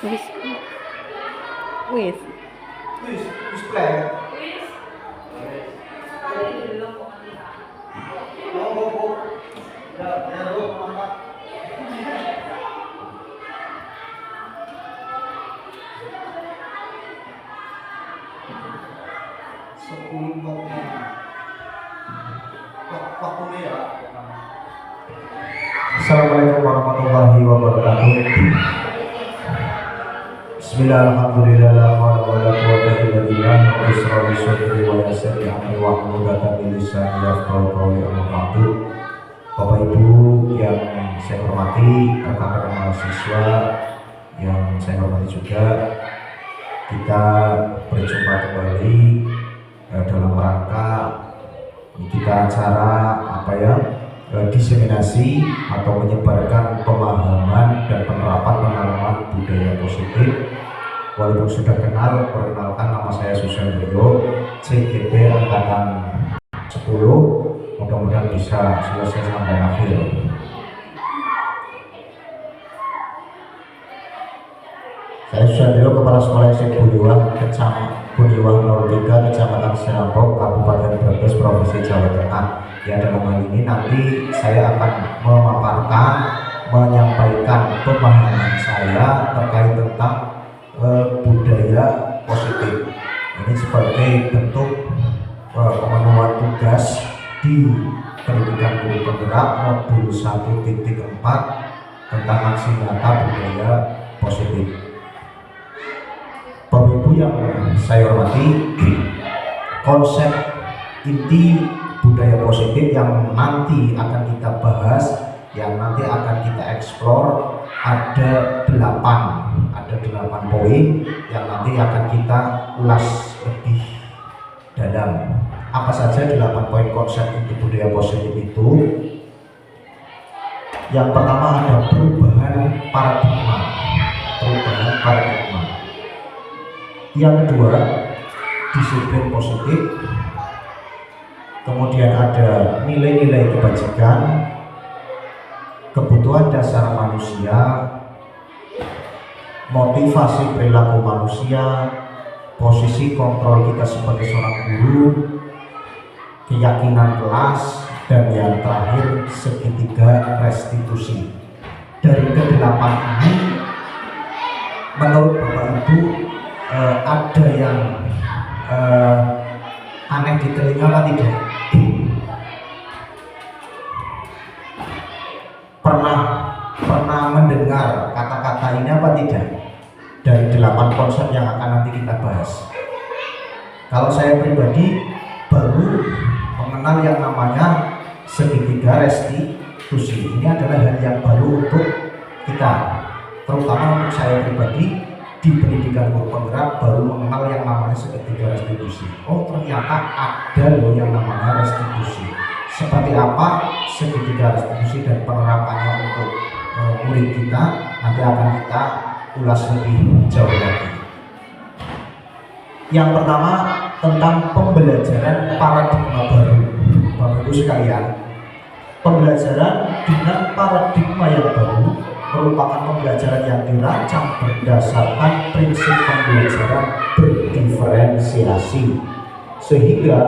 Wis. Wis. Wis play. Assalamualaikum warahmatullahi wabarakatuh. Bismillahirrahmanirrahim. La quwwata illa billah. Bismillahirrahmanirrahim. Wa yassir li amri wa hlul 'uqdatam min lisani yafqahu qawli. Amma ba'du. Bapak Ibu yang saya hormati, rekan-rekan mahasiswa yang saya hormati juga, kita berjumpa kembali dalam rangka kita acara diseminasi atau menyebarkan pemahaman dan penerapan pengalaman budaya positif. Walaupun sudah kenal, perkenalkan, nama saya Susan Brio, CGP angkatan 10. Mudah-mudahan bisa selesai sampai akhir. Saya Susan Brio, Kepala Sekolah SD Buniwah, Buniwah 03, Kecamatan Serambok, Kabupaten Brebes, Provinsi Jawa Tengah. Ya, dalam hal ini nanti saya akan menyampaikan pemahaman saya terkait tentang budaya positif. Ini sebagai bentuk pemenuhan tugas di pendidikan guru penggerak modul 1.4 tentang aksi nyata budaya positif. Bapak Ibu yang saya hormati, konsep inti budaya positif yang nanti akan kita bahas, yang nanti akan kita eksplor, ada 8 poin yang nanti akan kita ulas lebih dalam. Apa saja 8 poin konsep inti budaya positif itu? Yang pertama ada perubahan paradigma. Yang kedua, disiplin positif. Kemudian ada nilai-nilai kebajikan, kebutuhan dasar manusia, motivasi perilaku manusia, posisi kontrol kita sebagai seorang guru, keyakinan kelas, dan yang terakhir segitiga restitusi. Dari ke-8 ini, menurut Bapak Ibu, ada yang aneh di telinga apa tidak? Pernah mendengar kata-kata ini apa tidak? Dari 8 konsep yang akan nanti kita bahas. Kalau saya pribadi baru mengenal yang namanya segitiga restitusi. Ini adalah hal yang baru untuk kita, terutama untuk saya pribadi di pendidikan guru penggerak, baru mengenal yang namanya segitiga restitusi. Oh, ternyata ada loh yang namanya restitusi. Seperti apa segitiga restitusi dan penerapannya untuk murid kita, nanti akan kita ulas lebih jauh lagi. Yang pertama, tentang pembelajaran paradigma baru. Bapak Ibu sekalian, pembelajaran dengan paradigma yang baru merupakan pembelajaran yang dirancang berdasarkan prinsip pembelajaran berdiferensiasi, sehingga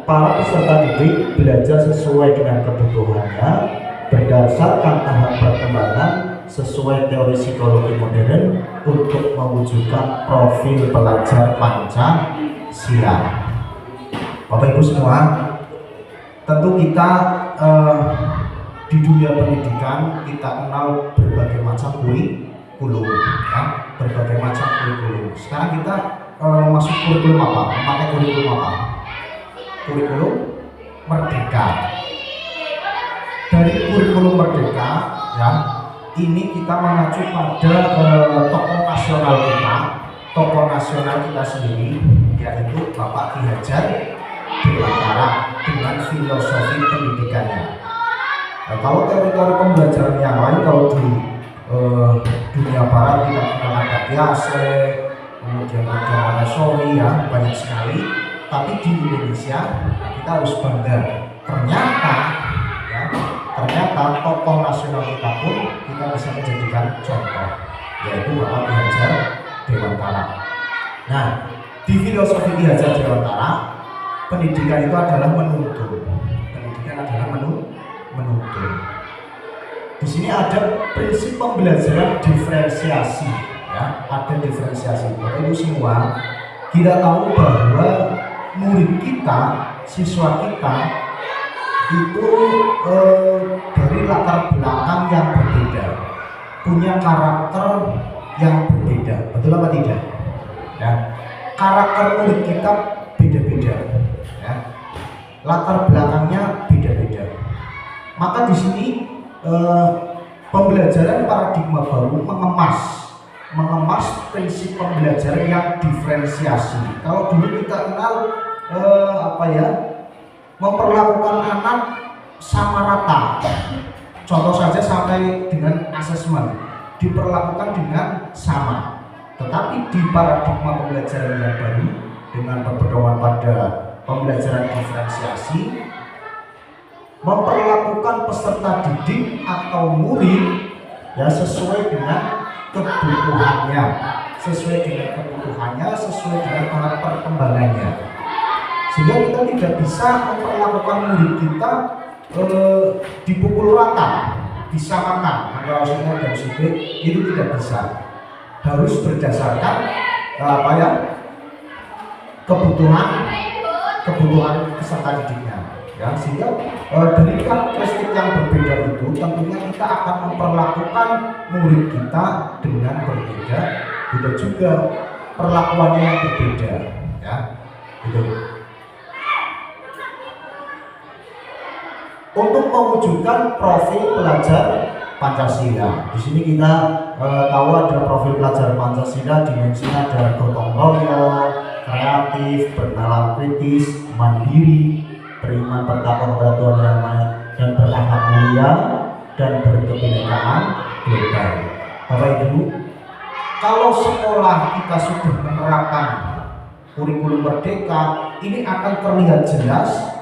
para peserta didik belajar sesuai dengan kebutuhannya berdasarkan tahap perkembangan sesuai teori psikologi modern untuk mewujudkan profil pelajar Pancasila. Bapak Ibu semua, tentu kita di dunia pendidikan kita kenal berbagai macam kurikulum, ya, berbagai macam kurikulum. Sekarang kita masuk kurikulum apa? Memakai kurikulum apa? Kurikulum Merdeka. Dari kurikulum Merdeka, ya, ini kita mengacu pada tokoh nasional kita, tokoh nasional kita sendiri, yaitu Bapak Ki Hajar Dewantara dengan filosofi pendidikannya. Nah, kalau teori-teori pembelajaran yang lain, kalau di dunia barat kita kenal ada Piaget, kemudian ada Montessori, ya, banyak sekali. Tapi di Indonesia kita harus bangga, ternyata tokoh nasional kita pun kita bisa menjadikan contoh. yaitu Bapak Ki Hajar Dewantara. Nah, di filosofi Ki Hajar Dewantara, pendidikan itu adalah menuntun. Pendidikan adalah menuntun. Di sini ada prinsip pembelajaran diferensiasi, ya, ada diferensiasi. Bapak Ibu semua, kita tahu bahwa murid kita, siswa kita itu dari latar belakang yang berbeda, punya karakter yang berbeda, betul apa tidak? Ya, karakter murid kita beda-beda, ya, latar belakangnya beda-beda. Maka di sini pembelajaran paradigma baru mengemas prinsip pembelajaran yang diferensiasi. Kalau dulu kita kenal memperlakukan anak sama rata. Contoh saja sampai dengan asesmen diperlakukan dengan sama. Tetapi di paradigma pembelajaran yang baru dengan berpedoman pada pembelajaran diferensiasi, memperlakukan peserta didik atau murid ya sesuai dengan kebutuhannya, sesuai dengan tahap perkembangannya. Sehingga kita tidak bisa memperlakukan murid kita dipukul rata, disamakan antara si A dan si B, itu tidak bisa. Harus berdasarkan kebutuhan peserta didiknya. Ya, sehingga dari karakteristik yang berbeda itu tentunya kita akan memperlakukan murid kita dengan berbeda, juga perlakuannya yang berbeda, ya, gitu. Untuk mewujudkan profil pelajar Pancasila, di sini kita tahu ada profil pelajar Pancasila, dimensinya ada gotong royong, kreatif, bernalar kritis, mandiri, beriman bertakwa kepada Tuhan Yang Maha dan berakhlak mulia dan berkebinekaan global. Bapak Ibu, kalau sekolah kita sudah menerapkan kurikulum merdeka, ini akan terlihat jelas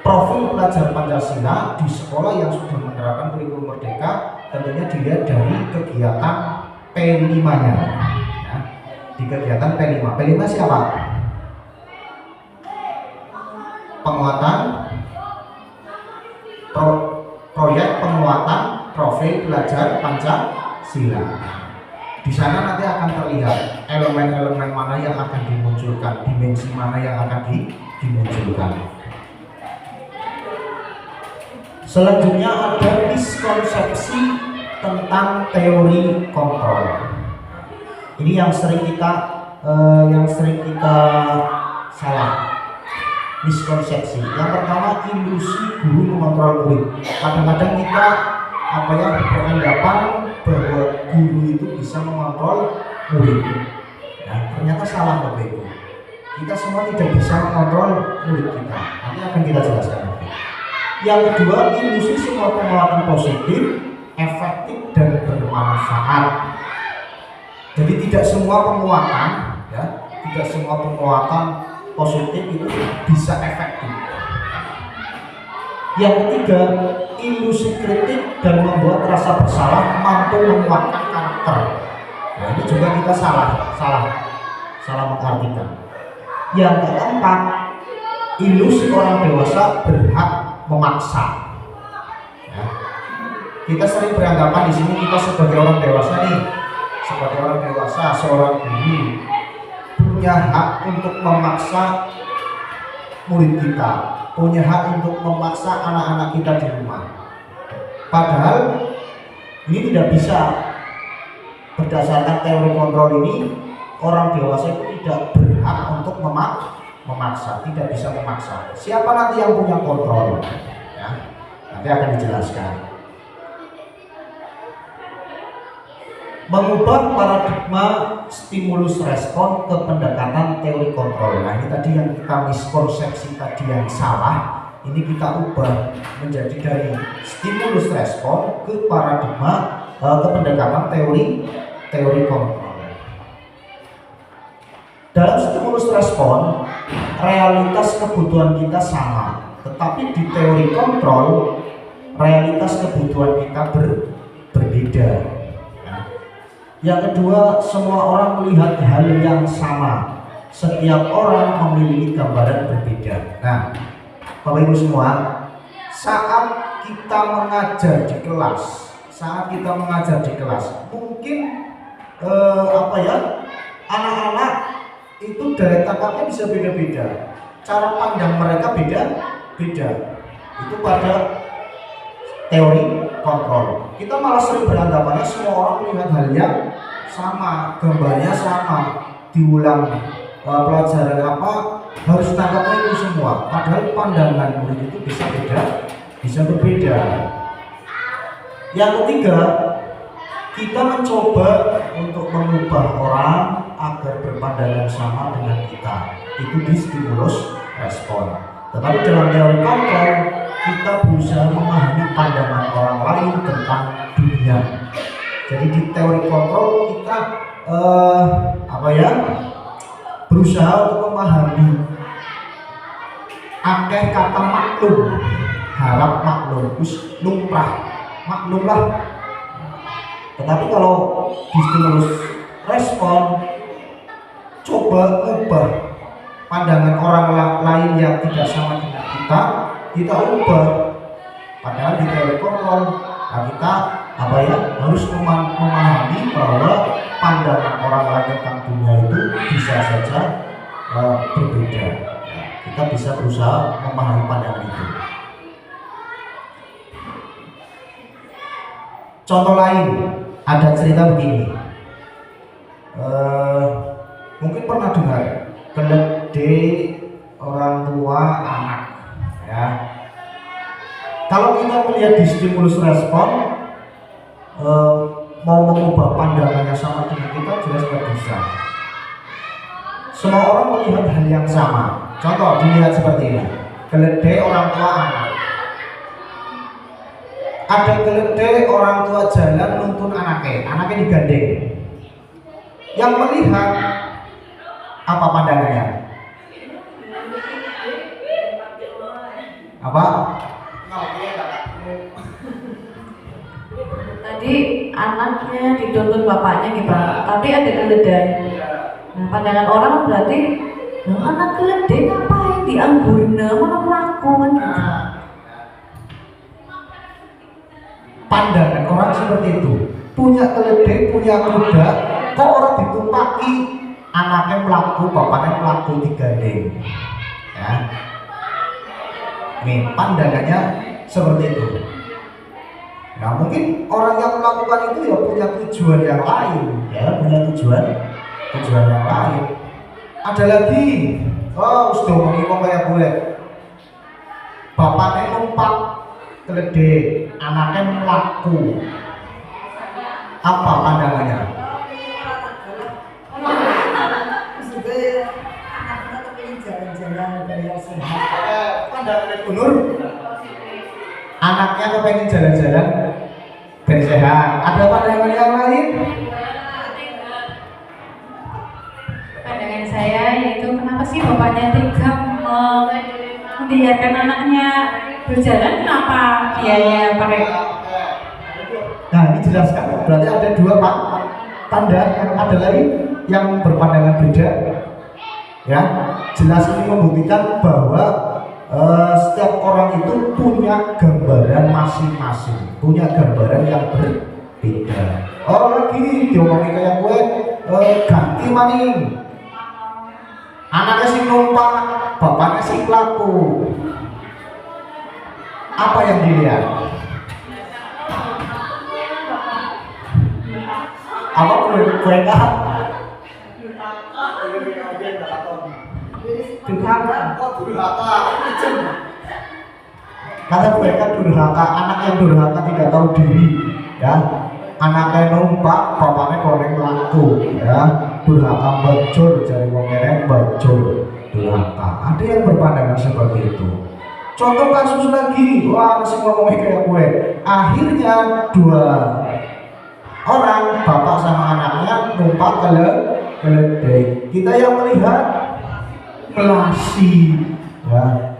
profil pelajar Pancasila di sekolah yang sudah menerapkan kurikulum merdeka. Tentunya dilihat dari kegiatan P5-nya. Ya, di kegiatan P5. P5 siapa? Penguatan proyek penguatan profil pelajar Pancasila. Di sana nanti akan terlihat elemen-elemen mana yang akan dimunculkan, dimensi mana yang akan dimunculkan. Selanjutnya ada miskonsepsi tentang teori kontrol. Ini yang sering kita salah. Miskonsepsi. Yang pertama, ilusi guru mengontrol murid. Kadang-kadang kita beranggapan bahwa guru itu bisa mengontrol murid. Nah, ternyata salah Bapak Ibu. Kita semua tidak bisa mengontrol murid kita. Nanti akan kita jelaskan. Yang kedua, ilusi semua penguatan positif, efektif dan bermanfaat. Jadi tidak semua penguatan, ya, tidak semua penguatan positif itu bisa efektif. Yang ketiga, ilusi kritik dan membuat rasa bersalah mampu menguatkan karakter. Nah, ini juga kita salah mengartikan. Yang keempat, ilusi orang dewasa berhak memaksa. Ya. Kita sering beranggapan di sini kita sebagai orang dewasa nih, seorang guru punya hak untuk memaksa murid kita, punya hak untuk memaksa anak-anak kita di rumah. Padahal ini tidak bisa. Berdasarkan teori kontrol ini, orang dewasa itu tidak berhak untuk memaksa, tidak bisa memaksa. Siapa nanti yang punya kontrol? Ya, nanti akan dijelaskan. Mengubah paradigma stimulus respon ke pendekatan teori kontrol. Nah, ini tadi yang kita miskonsepsi tadi yang salah, ini kita ubah menjadi dari stimulus respon ke paradigma ke pendekatan teori kontrol. Dalam stimulus respon, realitas kebutuhan kita sama, tetapi di teori kontrol realitas kebutuhan kita berbeda. Yang kedua, semua orang melihat hal yang sama. Setiap orang memiliki gambaran berbeda. Nah, Bapak Ibu semua, saat kita mengajar di kelas, mungkin anak-anak itu daya tangkapnya bisa beda-beda. Cara pandang mereka beda-beda. Itu pada teori kontrol. Kita malah sering beranggapannya semua orang melihat hal yang sama, gambarnya sama, diulang pelajaran apa harus tangkapnya itu semua. Padahal pandangan murid itu bisa berbeda. Yang ketiga, kita mencoba untuk mengubah orang agar berpandangan sama dengan kita. Itu di stimulus respon. Tetapi dalam teori kontrol, kita berusaha memahami pandangan orang lain tentang dunia. Jadi di teori kontrol kita berusaha untuk memahami akeh kata maklum, harap maklum, terus lumrah, maklum lah. Tetapi kalau di stimulus respon, coba ubah pandangan orang lain yang tidak sama dengan kita ubah. Padahal di teori kontrol, kita harus memahami bahwa pandangan orang lain tentang dunia itu bisa saja berbeda. Kita bisa berusaha memahami pandangan itu. Contoh lain, ada cerita begini. Mungkin pernah dengar keledai orang tua anak, ya. Kalau kita melihat di stimulus respon, mau mengubah pandangannya sama dengan kita jelas tidak bisa. Semua orang melihat hal yang sama. Contoh dilihat seperti ini, keledai orang tua anak. Ada keledai orang tua jalan nuntun anaknya digandeng. Yang melihat apa pandangannya? Apa? Tadi anaknya dituntun bapaknya nih Pak, tapi ada keledai. Nah, pandangan orang berarti, anak keledai ngapain dianggurin, mana melakukan? Pandangan orang seperti itu. Punya keledai, punya kuda, kok orang ditumpaki, anaknya melaku, bapaknya melaku digandeng. Ya. Nih, pandangannya seperti itu. Nah, mungkin orang yang melakukan itu ya punya tujuan yang lain, punya tujuan yang lain. Ada lagi, sudah ngomong kayak gue. Bapaknya numpak keledai, anaknya melaku. Apa pandangannya? Pandangannya Gunur, anaknya kepengen jalan-jalan biar sehat. Ada pandangan yang lain? Pandangan saya yaitu kenapa sih bapaknya tega membiarkan anaknya berjalan, kenapa biaya pakai? Nah, ini jelaskan. Berarti ada dua pandangan. Ada lagi yang berpandangan beda. Ya, jelas ini membuktikan bahwa setiap orang itu punya gambaran masing-masing, punya gambaran yang berbeda. Orang lagi diomongin kayak gue, ganti maning, anaknya sih numpak, bapaknya sih pelaku. Apa yang dilihat? Apa gue enggak? Kata mereka durhaka, anak yang durhaka tidak tahu diri, ya. Anaknya numpak, bapaknya goreng laku, ya. Durhaka bajul, jari wong kene bajul, durhaka. Ada yang berpandangan seperti itu. Contoh kasus lagi, masih ngomongin kayak gue. Akhirnya dua orang, bapak sama anaknya numpak keledai. Kita yang melihat melasi, ya,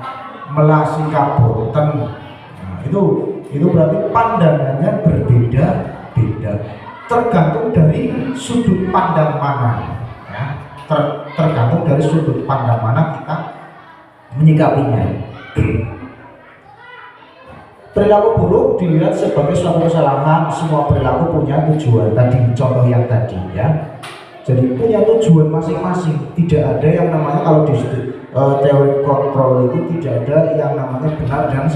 melasi kaboten. Nah, itu berarti pandangannya berbeda-beda. tergantung dari sudut pandang mana, ya. Tergantung dari sudut pandang mana kita menyikapinya. Perilaku buruk dilihat sebagai suatu kesalahan. Semua perilaku punya tujuan. Tadi contoh yang tadi, ya. Jadi punya tujuan masing-masing. Tidak ada yang namanya, kalau di teori kontrol itu tidak ada yang namanya benar dan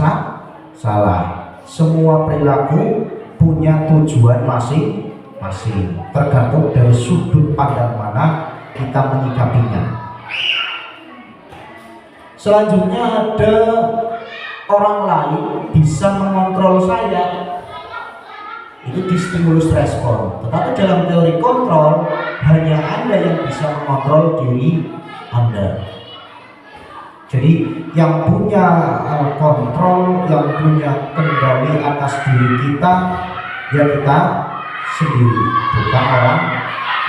salah. Semua perilaku punya tujuan masing-masing. Tergantung dari sudut pandang mana kita menyikapinya. Selanjutnya ada orang lain bisa mengontrol saya, itu di stimulus respon. Tetapi dalam teori kontrol hanya Anda yang bisa mengontrol diri Anda. Jadi yang punya kontrol, yang punya kendali atas diri kita, ya kita sendiri, bukan orang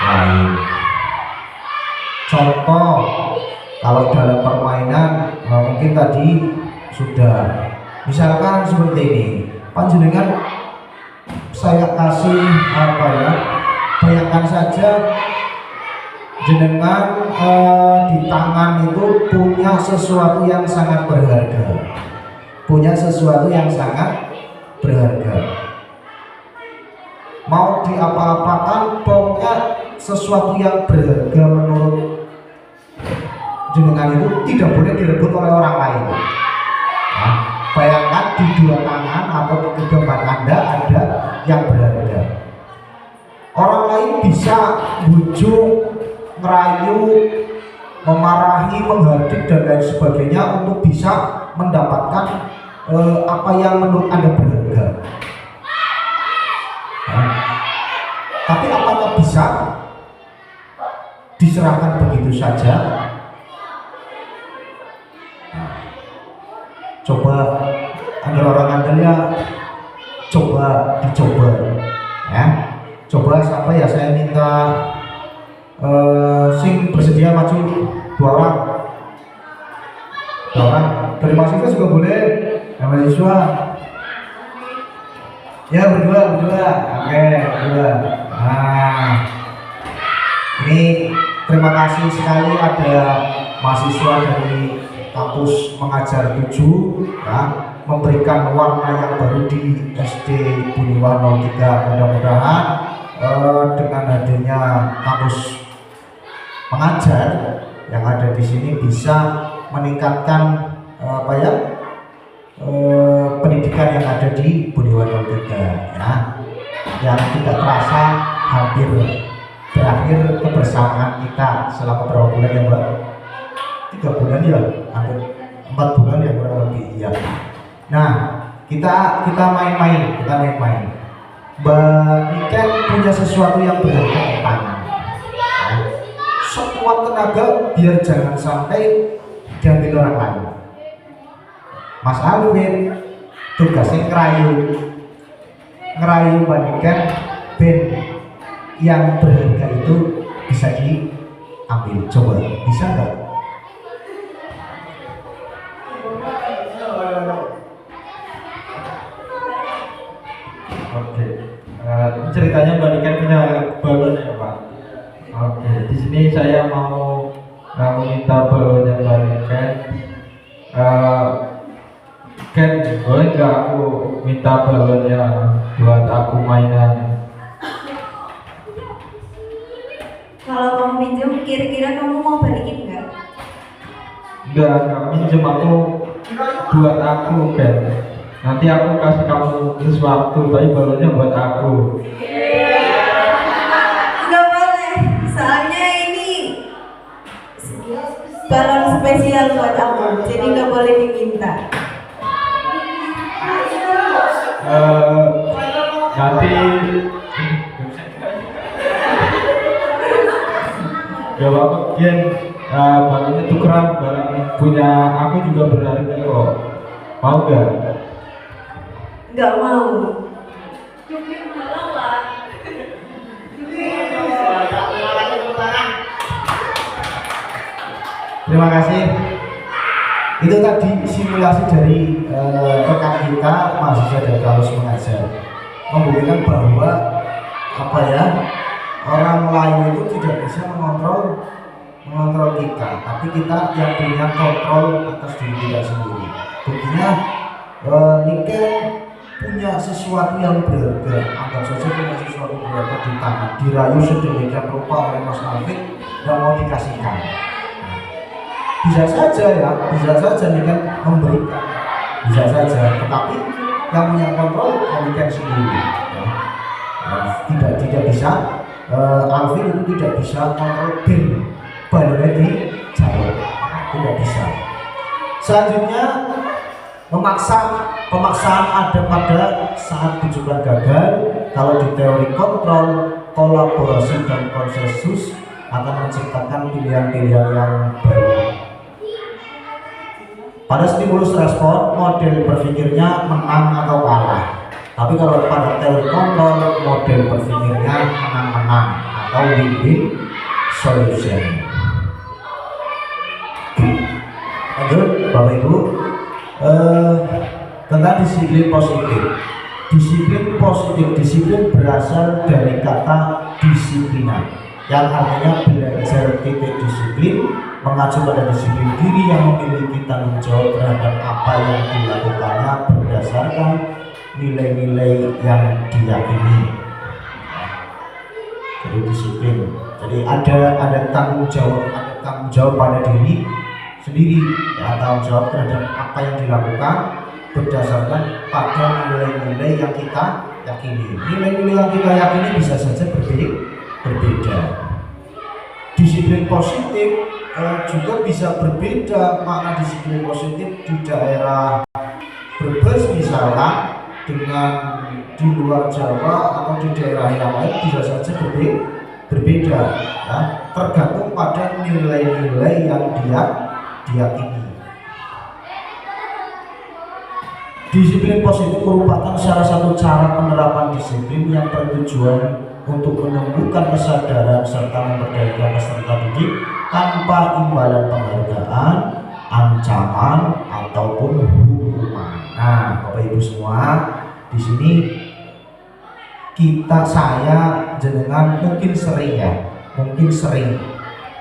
lain. Contoh, kalau dalam permainan mungkin tadi sudah, misalkan seperti ini, panjenengan saya kasih apa ya, bayangkan saja jenengan di tangan itu punya sesuatu yang sangat berharga, mau diapa-apakan, pokoknya sesuatu yang berharga menurut jenengan itu tidak boleh direbut oleh orang lain. Nah, bayangkan di dua tangan atau di kedua Anda ada yang berharga. Orang lain bisa bujuk, ngerayu, memarahi, menghardik dan lain sebagainya untuk bisa mendapatkan apa yang menurut Anda berharga. Nah, tapi apakah bisa diserahkan begitu saja? Coba agar orang Andalnya coba dicoba, ya. Coba sampai ya, saya minta sing bersedia maju dua orang dari mahasiswa juga boleh, mahasiswa ya berdua, oke, berdua. Nah, ini terima kasih sekali ada mahasiswa dari kampus Mengajar 7, ya, memberikan warna yang baru di SD Buniwa 03. Mudah-mudahan dengan hadirnya kampus Mengajar yang ada di sini bisa meningkatkan pendidikan yang ada di Buniwa 03, ya, yang tidak terasa hampir berakhir kebersamaan kita selama berapa bulan ya Mbak? 3 bulan ya, hampir 4 bulan ya kurang lebih ya. Nah, kita main-main. Mbak Niken punya sesuatu yang berharga di tangan. Sekuat tenaga biar jangan sampai diambil orang lain. Mas Alvin tugasnya ngerayu Mbak Niken ben yang berharga itu bisa diambil. Coba, bisa nggak? Oke, ceritanya Mbak Niken punya balon ya Pak. Oke, di sini saya mau minta balonnya Mbak Niken. Ken, boleh nggak aku minta balonnya buat aku mainan? Kalau kamu pinjam, kira-kira kamu mau balikin nggak? Enggak minjem, aku buat aku Ken. Nanti aku kasih kamu sesuatu, tapi balonnya buat aku. Nggak boleh, soalnya ini balon spesial buat aku, jadi nggak boleh diminta. Nanti gak apa-apa Ken, balonnya tukeran, barang punya aku juga berharga kok. Mau gak? Nggak mau. Terima kasih. Itu tadi simulasi dari rekan kita mahasiswa dari kampus Mengajar, membuktikan bahwa apa ya, orang lain itu tidak bisa mengontrol kita, tapi kita yang punya kontrol atas diri kita sendiri. Buktinya Niken punya sesuatu yang berharga, anggap saja punya sesuatu berharga di tangan, dirayu sedemikian rupa oleh Mas Alvin, nggak mau dikasihkan. Bisa saja ya, bisa saja Niken memberikan, bisa saja, tetapi yang punya kontrol Niken sendiri. Tidak bisa, Alvin itu tidak bisa kontrol balonnya di jalur, tidak bisa. Selanjutnya pemaksaan ada pada saat tujuan gagal. Kalau di teori kontrol, kolaborasi dan konsensus akan menciptakan pilihan-pilihan yang baru. Pada stimulus respon, model berpikirnya menang atau kalah. Tapi kalau pada teori kontrol, model berpikirnya menang-menang atau win-win solution. Lanjut, Bapak Ibu, tentang disiplin positif. Disiplin berasal dari kata disiplinan, yang artinya belajar titik disiplin, mengacu pada disiplin diri yang memiliki tanggung jawab terhadap apa yang dilakukannya berdasarkan nilai-nilai yang diyakini. Jadi disiplin. Jadi ada tanggung jawab pada diri sendiri, ya, tanggung jawab terhadap apa yang dilakukan berdasarkan pada nilai-nilai yang kita yakini. Nilai-nilai yang kita yakini bisa saja berbeda. Disiplin positif juga bisa berbeda makna disiplin positif di daerah Brebes misalkan dengan di luar Jawa atau di daerah yang lain bisa saja berbeda, ya, tergantung pada nilai-nilai yang dia diyakini. Disiplin positif merupakan salah satu cara penerapan disiplin yang bertujuan untuk menumbuhkan kesadaran serta memberdayakan peserta didik tanpa imbalan penghargaan, ancaman ataupun hukuman. Nah, Bapak Ibu semua, di sini saya jenengan mungkin sering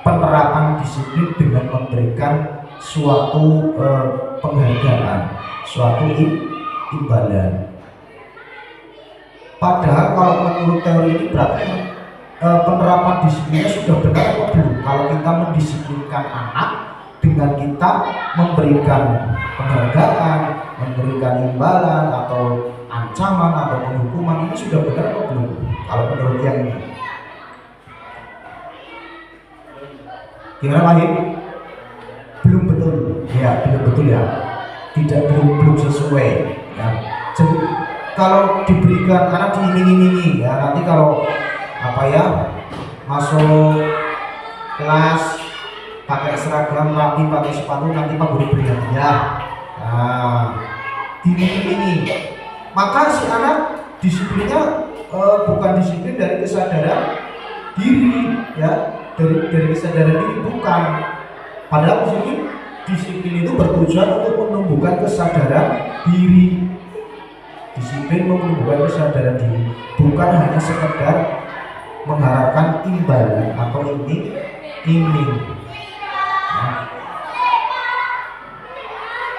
penerapan disiplin dengan memberikan suatu penghargaan, suatu imbalan. Padahal kalau menurut teori ini berarti penerapan disiplinnya sudah benar atau belum? Kalau kita mendisiplinkan anak dengan kita memberikan penghargaan, memberikan imbalan atau ancaman atau hukuman, ini sudah benar atau belum? Kalau menurut yang ini, gimana Wahid? Belum betul, ya, belum betul ya. Belum sesuai. Ya. Jadi kalau diberikan anak diiming-imingi, ya, nanti kalau masuk kelas pakai seragam rapi, pakai sepatu, nanti Pak Guru beri hadiah. Nah, diiming-imingi, maka si anak disiplinnya bukan disiplin dari kesadaran diri, ya, dari kesadaran diri, bukan. Padahal disiplin itu bertujuan untuk menumbuhkan kesadaran diri. Disiplin menumbuhkan kesadaran diri, bukan hanya sekedar mengharapkan imbalan atau iming. Nah,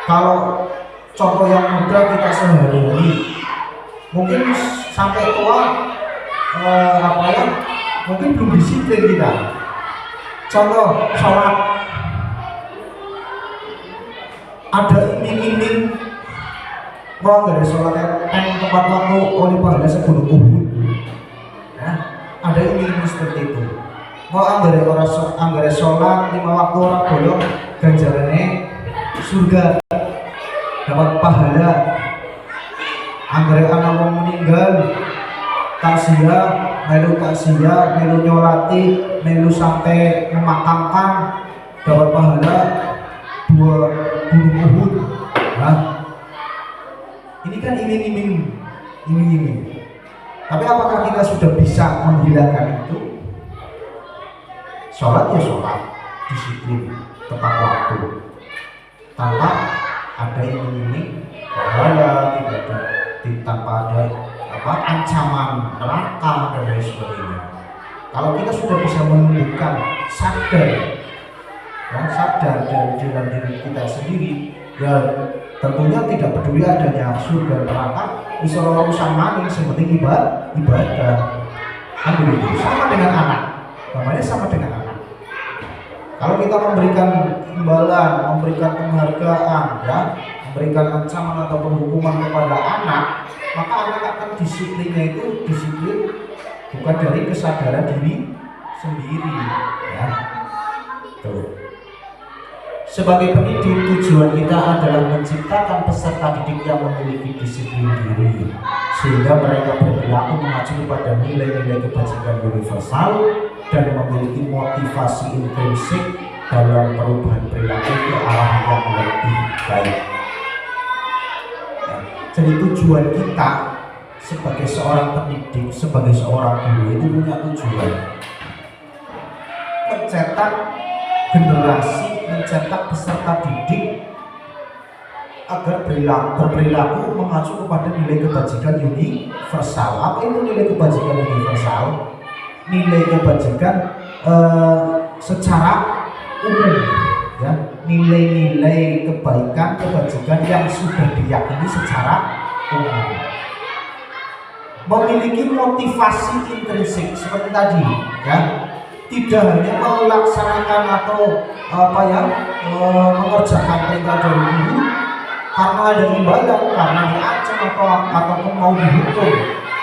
kalau contoh yang mudah kita sehari-hari, mungkin sampai tua mungkin belum disiplin kita. Contoh sholat, ada iming-iming mau nggak ada sholat yang tepat waktu oleh pahala segunung Uhud, ya, ada iming-iming seperti itu. Mau anggere sholat 5 waktu orang bolong ganjarannya surga, dapat pahala. Anggere anak mau meninggal takziah, melu nyolati, melu sampai memakamkan, dapat pahala 2 gunung Uhud. Nah, ini kan iming-iming. Tapi apakah kita sudah bisa menghilangkan itu? Sholat ya sholat, disiplin, tepat waktu, tanpa ada iming-iming pahala, tanpa ada ancaman neraka dan lain sebagainya. Kalau kita sudah bisa menemukan sadar dari dalam diri kita sendiri, ya tentunya tidak peduli adanya surga dan neraka, bisa urusan maning, seperti ibadah. Kan begitu. Sama dengan anak, namanya sama dengan anak. Kalau kita memberikan imbalan, memberikan penghargaan, ya, memberikan ancaman atau penghukuman kepada anak, maka anak akan disiplinnya itu disiplin bukan dari kesadaran diri sendiri, ya. Tuh. Sebagai pendidik, tujuan kita adalah menciptakan peserta didik yang memiliki disiplin diri, sehingga mereka berperilaku mengacu pada nilai-nilai kebajikan universal dan memiliki motivasi intrinsik dalam perubahan perilaku ke arah yang lebih baik. Jadi tujuan kita sebagai seorang pendidik, sebagai seorang guru itu punya tujuan mencetak generasi, mencetak peserta didik agar berperilaku mengacu kepada nilai kebajikan universal. Apa itu nilai kebajikan universal? Nilai kebajikan secara umum, ya, nilai-nilai kebaikan, kebajikan yang sudah diyakini secara umum, memiliki motivasi intrinsik seperti tadi, ya, tidak hanya melaksanakan atau mengerjakan perintah dari guru karena ada imbalan, karena diancam ataupun mau dihukum,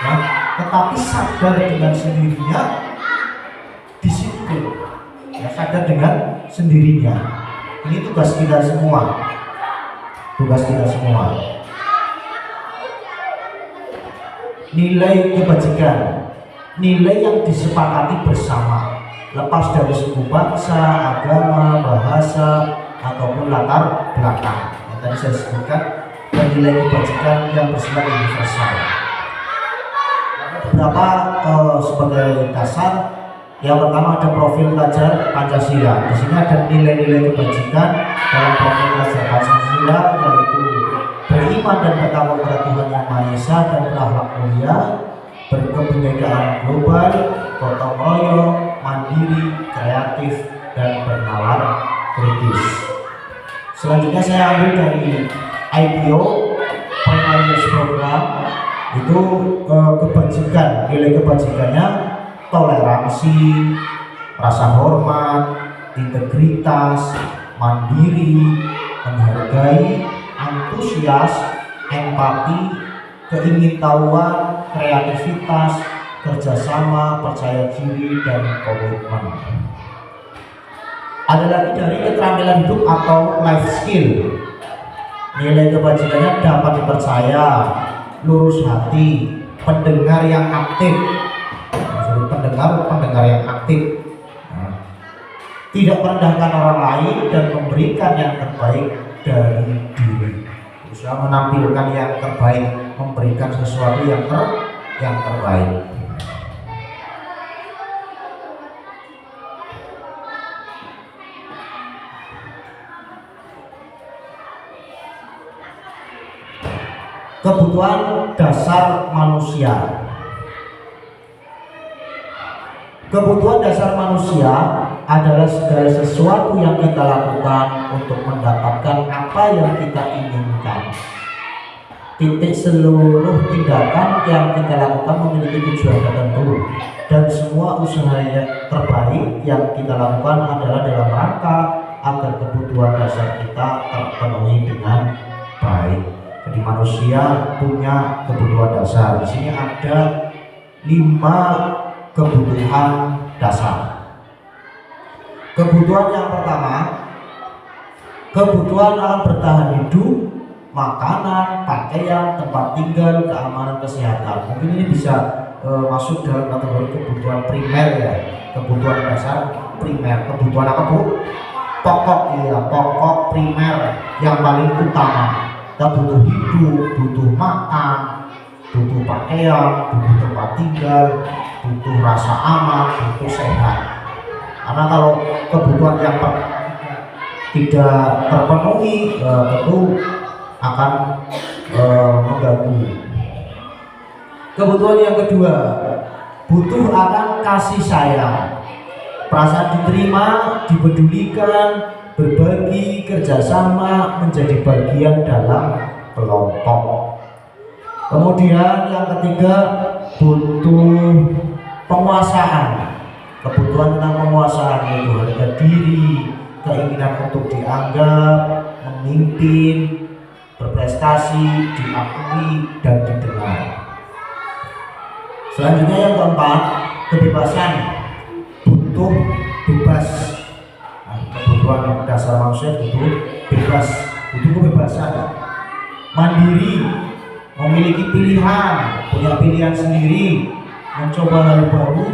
ya, tetapi sadar dengan sendirinya disiplin, ya, sadar dengan sendirinya. Ini tugas kita semua, nilai kebajikan, nilai yang disepakati bersama, lepas dari suku, bangsa, agama, bahasa, ataupun latar belakang yang tadi saya sebutkan, dan nilai kebajikan yang bersifat universal. Beberapa sebagai dasar, yang pertama ada profil pelajar Pancasila. Di sini ada nilai-nilai kebajikan dalam profil pelajar Pancasila, yaitu beriman dan bertakwa kepada Tuhan Yang Maha Esa dan berakhlak mulia, berkebinekaan global, gotong royong, mandiri, kreatif, dan bernalar kritis. Selanjutnya saya ambil dari IPO Pioneers Program. Itu kebajikan, nilai kebajikannya toleransi, rasa hormat, integritas, mandiri, menghargai, antusias, empati, keingintahuan, kreativitas, kerjasama, percaya diri, dan komitmen. Ada lagi dari keterampilan hidup atau life skill. Nilai kebajikannya dapat dipercaya, lurus hati, pendengar yang aktif. Jadi pendengar yang aktif, tidak merendahkan orang lain dan memberikan yang terbaik dari diri. Berusaha menampilkan yang terbaik, memberikan sesuatu yang terbaik. Kebutuhan dasar manusia. Kebutuhan dasar manusia adalah segala sesuatu yang kita lakukan untuk mendapatkan apa yang kita inginkan. Titik seluruh tindakan yang kita lakukan memiliki tujuan tertentu, dan semua usaha yang terbaik yang kita lakukan adalah dalam rangka agar kebutuhan dasar kita terpenuhi dengan baik. Jadi manusia punya kebutuhan dasar. Di sini ada 5 kebutuhan dasar. Kebutuhan yang pertama, kebutuhan akan bertahan hidup, makanan, pakaian, tempat tinggal, keamanan, kesehatan. Mungkin ini bisa masuk dalam kategori kebutuhan primer, ya. Kebutuhan dasar primer. Kebutuhan apa, Bu? Pokok, ya, pokok primer yang paling utama. Kita butuh hidup, butuh makan, butuh pakaian, butuh tempat tinggal, butuh rasa aman, butuh sehat. Karena kalau kebutuhan yang tidak terpenuhi, tentu akan mengganggu. Kebutuhan yang kedua, butuh akan kasih sayang, perasaan diterima, dipedulikan, berbagi, kerjasama, menjadi bagian dalam kelompok. Kemudian yang ketiga, butuh penguasaan, kebutuhan tentang penguasaan yaitu harga diri, keinginan untuk dianggap, memimpin, berprestasi, diakui, dan didengar. Selanjutnya yang keempat, kebebasan, butuh bebas. Nah, kebutuhan dasar manusia butuh bebas, butuh kebebasan, mandiri, memiliki pilihan, punya pilihan sendiri, mencoba hal baru,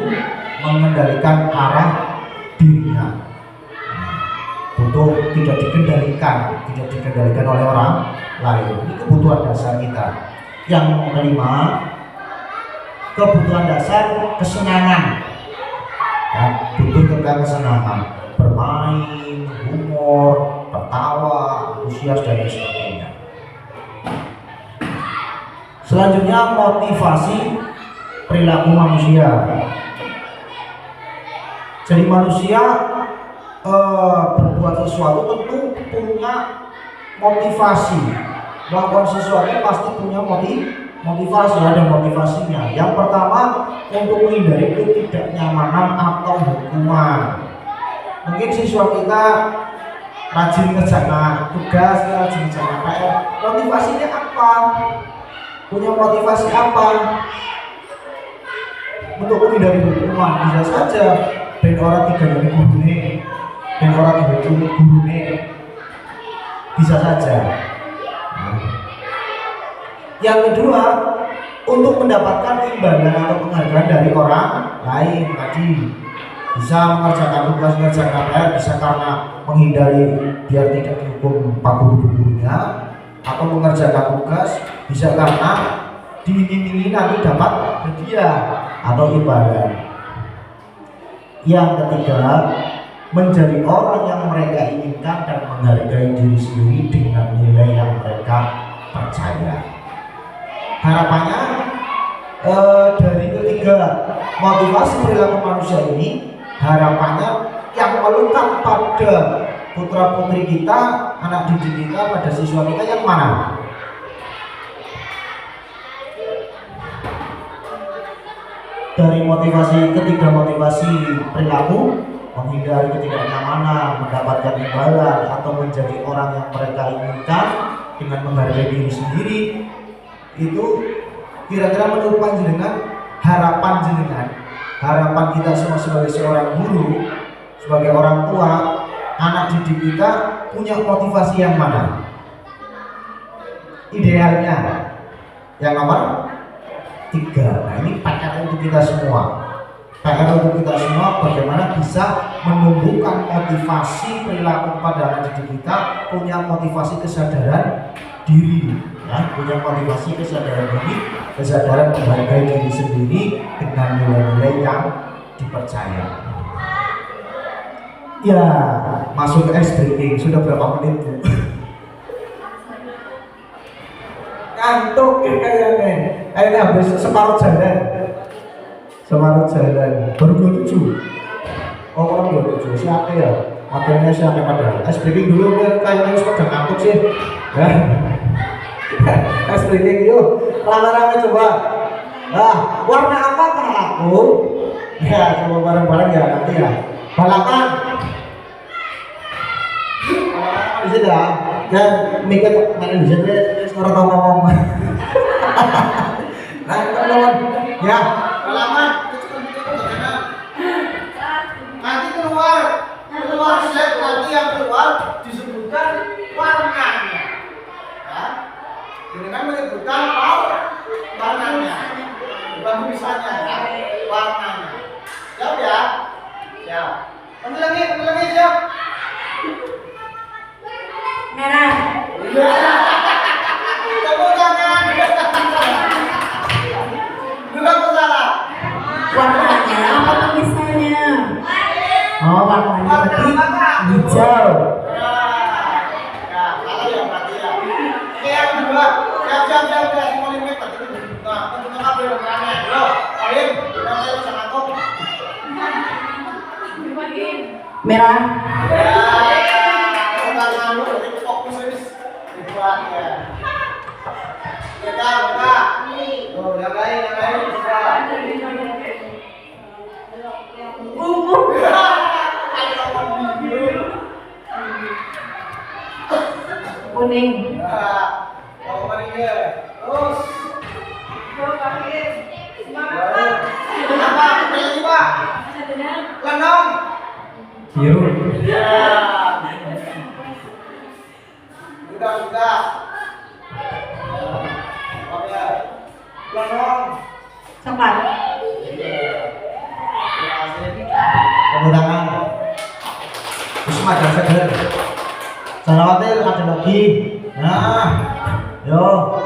mengendalikan arah dirinya. Butuh tidak dikendalikan oleh orang lain. Ini kebutuhan dasar kita. Yang kelima, kebutuhan dasar kesenangan. Ya, butuh tentang kesenangan, bermain, humor, tertawa, antusias dan sebagainya. Selanjutnya motivasi perilaku manusia. Jadi manusia berbuat sesuatu tentu punya motivasi. Melakukan sesuatu pasti punya motivasi, ada motivasinya. Yang pertama, untuk menghindari ketidaknyamanan atau hukuman. Mungkin siswa kita rajin ngerjakan tugas, rajin ngerjakan PR. Motivasinya apa? Punya motivasi apa? Untuk menghindari hukuman. Bisa saja ben orang tiga dari gurune, ben orang tiga dari gurune. Bisa saja. Yang kedua, untuk mendapatkan imbalan atau penghargaan dari orang lain tadi. Bisa mengerjakan tugas, mengerjakan PR, bisa karena menghindari biar tidak dihukum pak guru-gurunya, atau mengerjakan tugas bisa karena diiming-imingi nanti dapat hadiah atau imbalan. Yang ketiga, menjadi orang yang mereka inginkan dan menghargai diri sendiri dengan nilai yang mereka percaya. Harapannya dari ketiga motivasi perilaku manusia ini, harapannya yang melekat pada putra putri kita, anak didik kita, pada siswa kita yang mana? Dari ketiga motivasi perilaku, menghindari ketidaknyamanan, mendapatkan imbalan, atau menjadi orang yang mereka inginkan dengan menghargai diri sendiri, itu kira-kira menurut panjenengan, harapan jenengan, harapan kita semua sebagai seorang guru, sebagai orang tua, anak didik kita punya motivasi yang mana? Idealnya yang nomor 3. Nah, ini PR untuk kita semua. PR untuk kita semua, bagaimana bisa menumbuhkan motivasi perilaku pada anak didik kita, punya motivasi kesadaran diri, ya, punya motivasi kesadaran diri, kesadaran menghargai diri sendiri dengan nilai-nilai yang dipercaya. Ya, masuk ke ice breaking. Sudah berapa menit, Bu? Kantuk kayaknya. Akhirnya habis separuh jalan. Baru 27. Oh, orang 27. Siapa ya? Materinya siapa padahal? Ice breaking dulu, kayaknya sudah kantuk sih. Ya. Ice breaking yuk. Rame-rame coba. Nah, warna apakah aku? Ya, coba bareng-bareng ya nanti ya. Balapan. Di sini ya. Dan mikir mana di sini orang ngomong. Nah, teman-teman, ya, balapan. Nanti keluar set, nanti yang keluar disebutkan warnanya. Ya. Dengan menyebutkan warnanya, bukan tulisannya, ya, warnanya. Siap ya? Siap. Ambil lagi siap. Merah. Tepuk tangan. Bukan salah. Warnanya apa tulisannya? Oh, warnanya berarti hijau. Ya, salah ya berarti ya. Oke, yang kedua. Siap, semua limit. Nah, Merah. Kuning. Biru. Coklat. Tepuk tangan. Wisma dan seger. Jangan khawatir, ada lagi. Nah, yo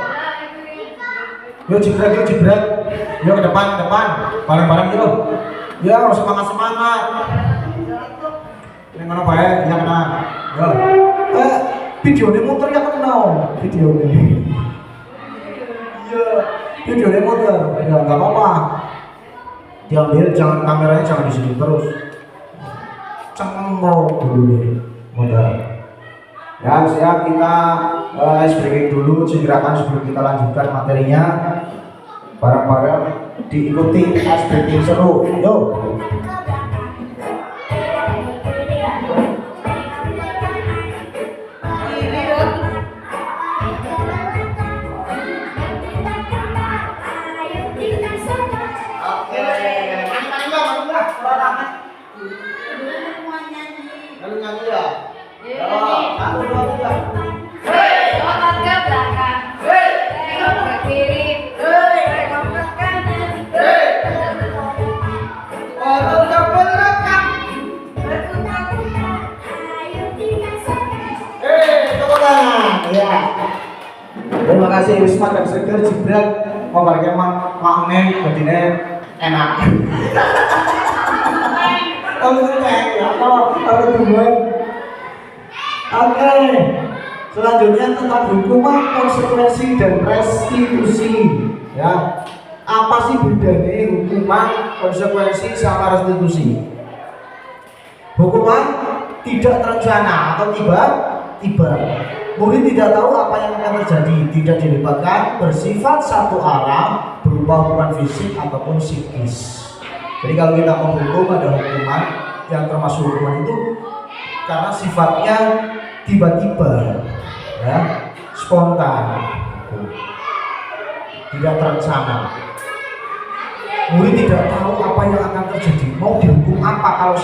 jibrak, yo ke depan, bareng-bareng yo. Yo semangat. Ini mana baik, ya kena. Yo, video ini muter ya kena, video ini. Iya, video ini muter, ya nggak apa-apa. Diambil, jangan kameranya jangan di sini terus. Cengeng dulu nih, muter. Ya, siap kita ice breaking dulu, gerakan sebelum kita lanjutkan materinya. Bareng-bareng diikuti ice breaking seru. Yo. Terima kasih Wisma dan seger jibrak kabarnya makne bedine enak. Oke, selanjutnya tentang hukuman, konsekuensi dan restitusi. Ya, apa sih bedanya hukuman, konsekuensi sama restitusi? Hukuman tidak terencana atau tiba-tiba. Murid tidak tahu apa yang akan terjadi, tidak dilibatkan, bersifat satu arah, berupa hukuman fisik ataupun psikis. Jadi kalau kita menghukum, ada hukuman yang termasuk hukuman itu karena sifatnya tiba-tiba, ya, spontan, tidak terencana. Murid tidak tahu apa yang akan terjadi, mau dihukum apa,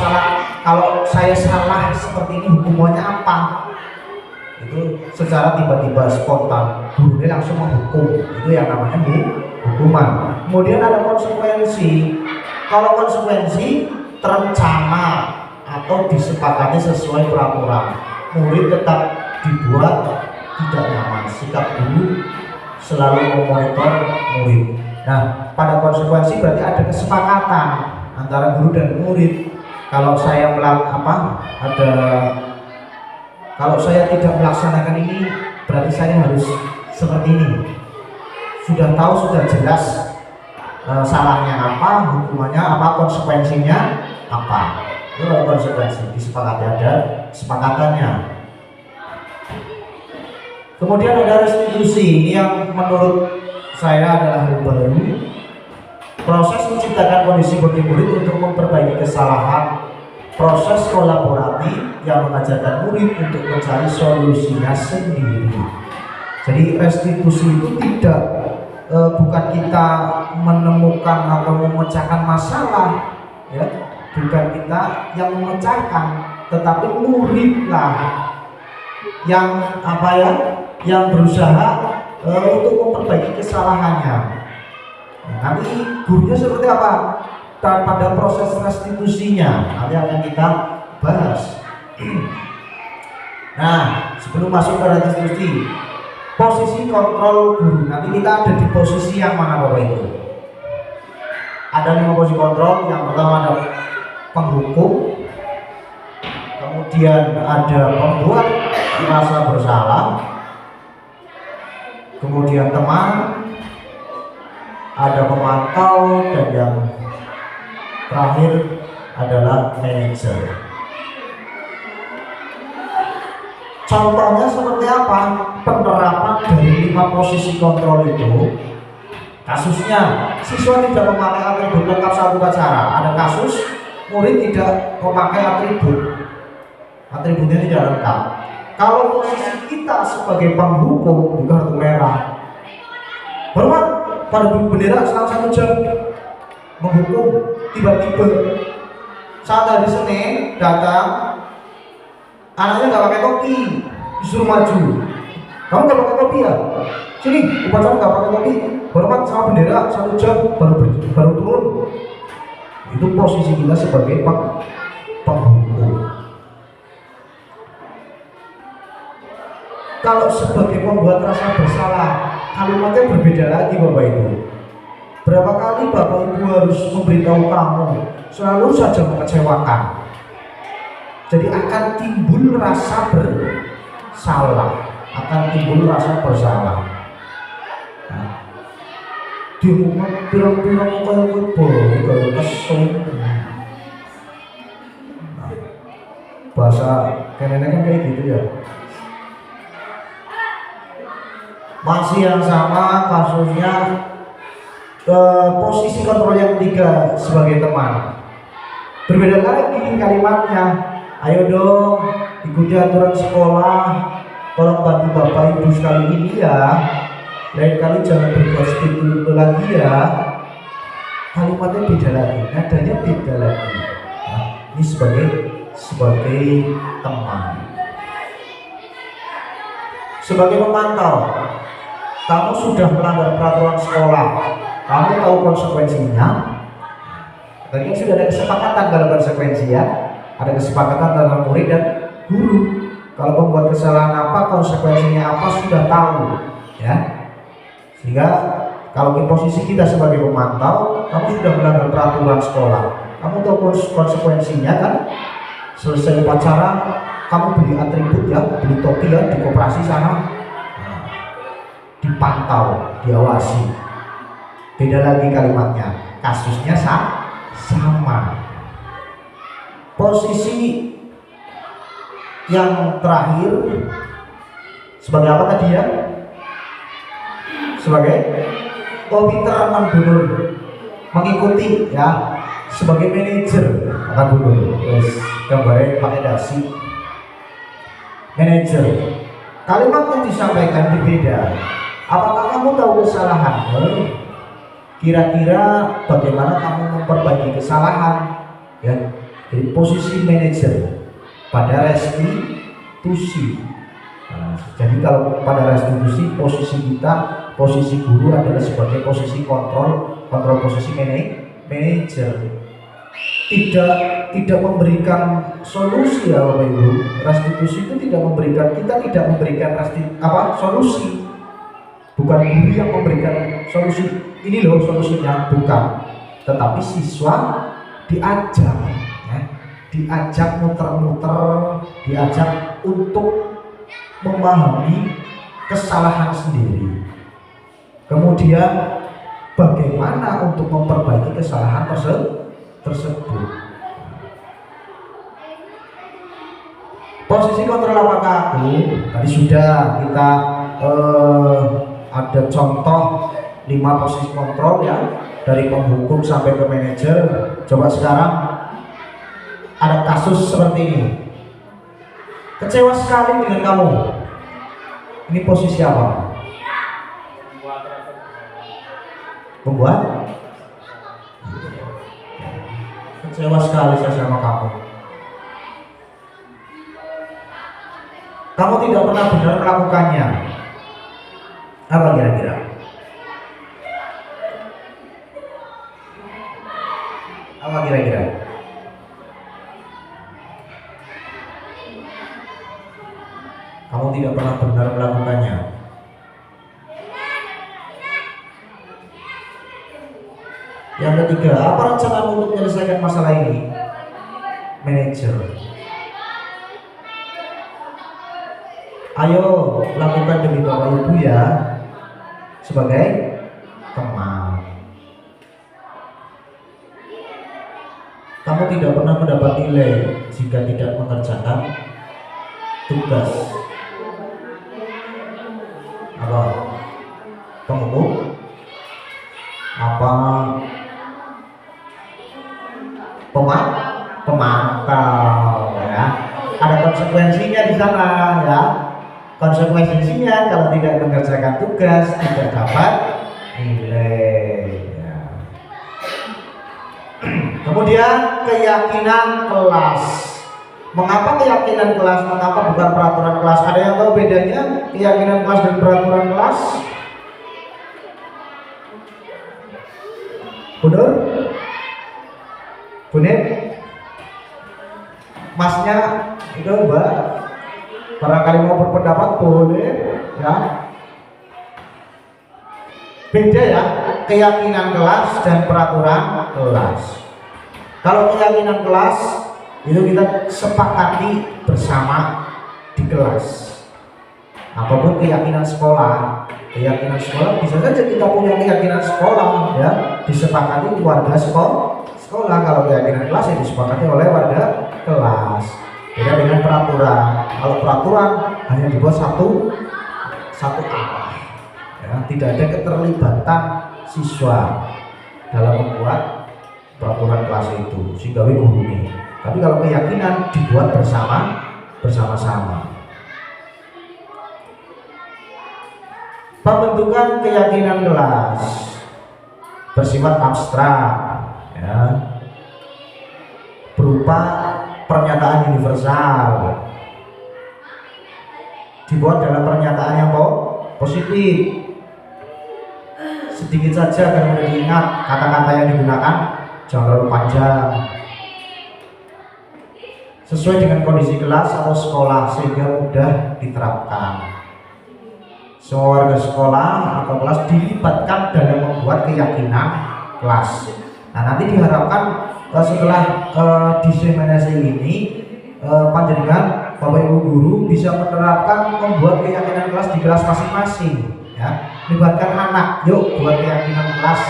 kalau saya salah seperti ini hukumannya apa. Itu secara tiba-tiba spontan, gurunya langsung menghukum, itu yang namanya hukuman. Kemudian ada konsekuensi. Kalau konsekuensi terencana atau disepakati sesuai peraturan, murid tetap dibuat tidak nyaman, sikap guru selalu memonitor murid. Nah, pada konsekuensi berarti ada kesepakatan antara guru dan murid. Kalau saya kalau saya tidak melaksanakan ini, berarti saya harus seperti ini. Sudah tahu, sudah jelas salahnya apa, hukumannya apa, konsekuensinya apa. Itu kalau konsekuensi disepakati, ada kesepakatannya. Kemudian ada restitusi. Ini yang menurut saya adalah hal baru. Proses menciptakan kondisi bagi murid untuk memperbaiki kesalahan. Proses kolaboratif yang mengajarkan murid untuk mencari solusinya sendiri. Jadi restitusi itu bukan kita menemukan atau memecahkan masalah, ya, bukan kita yang memecahkan, tetapi muridlah yang berusaha untuk memperbaiki kesalahannya. Nanti gurunya seperti apa? Dan pada proses restitusinya nanti akan kita bahas. Nah, sebelum masuk ke restitusi, posisi kontrol guru. Nanti kita ada di posisi yang mana Bapak Ibu? Ada 5 posisi kontrol. Yang pertama ada penghukum, kemudian ada pembuat merasa bersalah, kemudian teman, ada pemantau, dan yang terakhir adalah manajer. Contohnya seperti apa? Penerapan dari 5 posisi kontrol itu. Kasusnya, siswa tidak memakai atribut lengkap saat upacara. Ada kasus murid tidak memakai atributnya tidak lengkap. Kalau posisi kita sebagai penghukum di kartu merah, hormat pada bendera selama 1 jam, menghukum. Tiba-tiba saat hari Senin datang, anaknya nggak pakai topi, disuruh maju. Kamu nggak pakai topi ya? Sini, upacara nggak pakai topi, hormat sama bendera 1 jam baru turun. Itu posisi kita sebagai penghukum. Kalau sebagai pembuat rasa bersalah, kalimatnya berbeda lagi Bapak Ibu. Berapa kali Bapak Ibu harus memberitahu kamu, selalu saja mengecewakan. Jadi akan timbul rasa bersalah, Nah, di rumah pirang-pirang kayak kayak kesel. Nah, bahasa kenennya kan kayak gitu ya. Masih yang sama kasusnya, posisi kontrol yang ketiga sebagai teman. Berbeda lagi kalimatnya. Ayo dong, ikuti aturan sekolah. Tolong bantu Bapak Ibu sekali ini ya. Lain kali jangan berbuat seperti itu lagi ya. Kalimatnya beda lagi, nadanya beda lagi. Nah, ini sebagai teman. Sebagai pemantau, kamu sudah melanggar peraturan sekolah, kamu tahu konsekuensinya. Tadi sudah ada kesepakatan dalam konsekuensi ya, ada kesepakatan antara murid dan guru. Kalau membuat kesalahan apa, konsekuensinya apa sudah tahu, ya. Sehingga kalau di posisi kita sebagai pemantau, kamu sudah melanggar peraturan sekolah, kamu tahu konsekuensinya kan. Selesai upacara, kamu beli atribut ya, beli topi ya di koperasi sana. Dipantau, diawasi. Beda lagi kalimatnya, kasusnya sama. Posisi yang terakhir sebagai apa tadi ya? Sebagai pinter mandunur, mengikuti ya, sebagai manajer akan dulu. Terus gambarnya pakai dasi. Manajer. Kalimat yang disampaikan berbeda. Apakah kamu tahu kesalahanmu? Kira-kira bagaimana kamu memperbaiki kesalahan? Ya, jadi posisi manajer pada restitusi. Nah, jadi kalau pada restitusi, posisi kita, posisi guru adalah sebagai posisi kontrol posisi manajer. Tidak memberikan solusi ya Bapak Ibu. Restitusi itu tidak memberikan solusi. Bukan guru yang memberikan solusi, ini loh solusinya, bukan. Tetapi siswa diajak, ya, diajak muter-muter, diajak untuk memahami kesalahan sendiri. Kemudian bagaimana untuk memperbaiki kesalahan tersebut. Posisi kontrol apakah aku? Tadi sudah kita ada contoh 5 posisi kontrol ya, dari penghukum sampai ke manajer. Coba sekarang ada kasus seperti ini. Kecewa sekali dengan kamu. Ini posisi apa? Pembuat? Kecewa sekali saya sama kamu. Kamu tidak pernah benar melakukannya. Apa kira-kira? Apa kira-kira? Kamu tidak pernah benar melakukannya. Yang ketiga, apa rencanamu untuk menyelesaikan masalah ini? Manajer. Ayo lakukan demi Bapak Ibu ya, sebagai teman. kamu tidak pernah mendapat nilai jika tidak mengerjakan tugas. Apa? Pemukul? Apa? Pemantau ya. Ada konsekuensinya di sana ya. Konsekuensinya kalau tidak mengerjakan tugas tidak dapat nilai ya. Kemudian keyakinan kelas. Mengapa keyakinan kelas? Mengapa bukan peraturan kelas? Ada yang tahu bedanya keyakinan kelas dan peraturan kelas? Benar? Benar? Masnya itu Mbak, barangkali mau berpendapat boleh ya. Beda ya keyakinan kelas dan peraturan kelas. Kalau keyakinan kelas itu kita sepakati bersama di kelas. Apapun keyakinan sekolah bisa saja kita punya keyakinan sekolah ya, disepakati keluarga sekolah. Kalau keyakinan kelas ya disepakati oleh warga kelas. Beda dengan peraturan. Kalau peraturan hanya dibuat satu arah ya, tidak ada keterlibatan siswa dalam membuat peraturan kelas itu sehingga guru ini. Tapi kalau keyakinan dibuat bersama-sama. Pembentukan keyakinan kelas bersifat abstrak ya, berupa pernyataan universal, dibuat dalam pernyataan yang positif. Sedikit saja agar mudah diingat, kata-kata yang digunakan jangan terlalu panjang, sesuai dengan kondisi kelas atau sekolah sehingga mudah diterapkan. Semua warga sekolah atau kelas dilibatkan dalam membuat keyakinan kelas. Nah, nanti diharapkan setelah diseminasi ini panjenengan Bapak Ibu guru bisa menerapkan membuat keyakinan kelas di kelas masing-masing ya. Libatkan anak, yuk buat keyakinan kelas.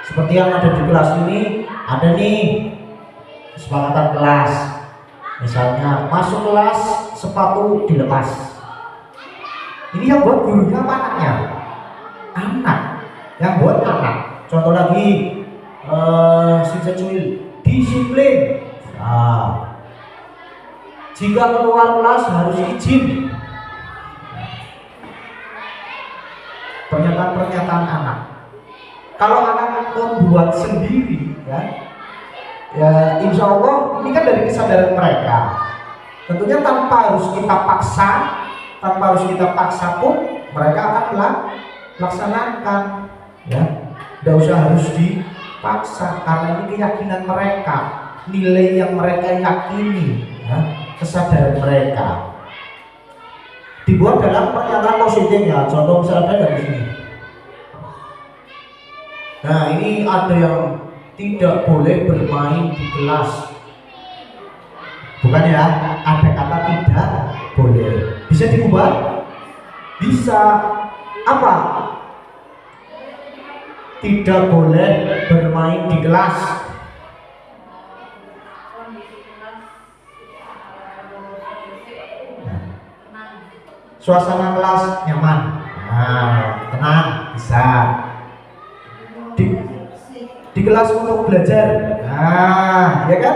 Seperti yang ada di kelas ini, ada nih kesepakatan kelas. Misalnya masuk kelas sepatu dilepas. Ini yang buat gurunya apa anaknya? Anak. Yang buat anak. Contoh lagi disiplin. Nah, jika keluar kelas harus izin. Pernyataan-pernyataan anak. Kalau anak membuat sendiri, ya insya Allah ini kan dari kesadaran mereka. Tentunya tanpa harus kita paksa pun mereka akan melaksanakan ya. Tidak usah harus dipaksa karena ini keyakinan mereka, nilai yang mereka yakini ya, kesadaran mereka. Dibuat dalam pernyataan positifnya. Contoh misalnya dari sini. Nah, ini ada yang tidak boleh bermain di kelas. Bukan ya, ada kata tidak boleh. Bisa diubah? Bisa. Apa? Tidak boleh bermain di kelas. Suasana kelas nyaman. Nah, tenang, bisa. Di kelas untuk belajar. Nah, ya kan?